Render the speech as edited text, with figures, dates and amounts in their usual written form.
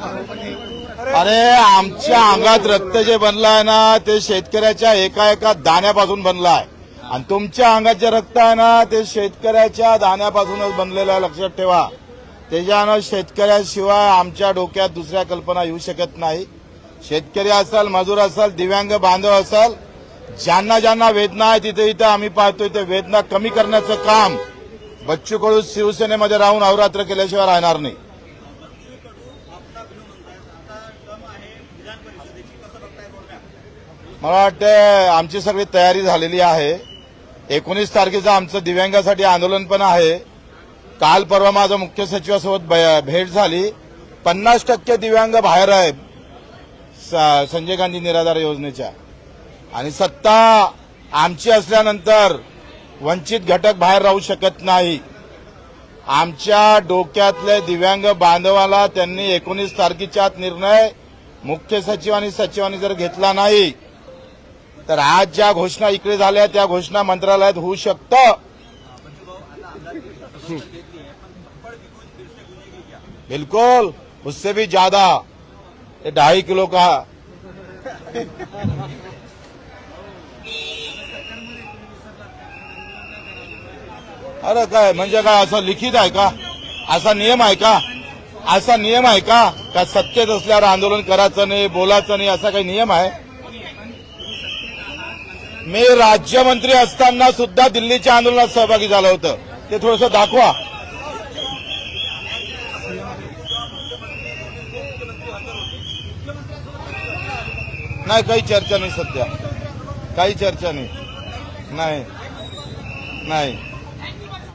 अरे आमच्या अंगात रक्त जे बनलंय ना ते शेतकऱ्याच्या एका एका दाण्यापासून बनलाय आणि तुमच्या अंगात जे रक्त आहे ना ते शेतकऱ्याच्या दाण्यापासूनच बनलेलं आहे, लक्षात ठेवा. त्याच्यानं शेतकऱ्याशिवाय आमच्या डोक्यात दुसऱ्या कल्पना येऊ शकत नाही. शेतकरी असाल, मजूर असाल, दिव्यांग बांधव असाल, ज्यांना ज्यांना वेदना आहे तिथे इथं आम्ही पाहतोय ते वेदना कमी करण्याचं काम बच्चू कडू शिवसेनेमध्ये राहून अहोरात्र केल्याशिवाय राहणार नाही. मला वाटतं आमची सगळी तयारी झालेली आहे. 19 तारखेचं आमचं दिव्यांगासाठी आंदोलन पण आहे. काल परवा माझं मुख्य सचिवासोबत भेट झाली. 50% दिव्यांग बाहेर आहे संजय गांधी निराधार योजनेच्या, आणि सत्ता आमची असल्यानंतर वंचित घटक बाहेर राहू शकत नाही. आमच्या डोक्यातले दिव्यांग बांधवाला त्यांनी 19 तारखेच्या आत निर्णय मुख्य सचिव आणि सचिवांनी जर घेतला नाही तर आज ज्या घोषणा इकडे झाल्या त्या घोषणा मंत्रालयात होऊ शकतं. बिल्कुल, उससे भी ज्यादा. 2.5 किलो का अरे काय म्हणजे काय असं लिखित आहे का? असा नियम आहे का? असा नियम आहे का सत्तेत असल्यावर आंदोलन करायचं नाही, बोलायचं नाही, असा काही नियम आहे? मी राज्यमंत्री असताना सुद्धा दिल्लीच्या आंदोलनात सहभागी झालं होतं. ते थोडंसं दाखवा. नाही, काही चर्चा नाही सध्या, काही चर्चा नाही. नाही.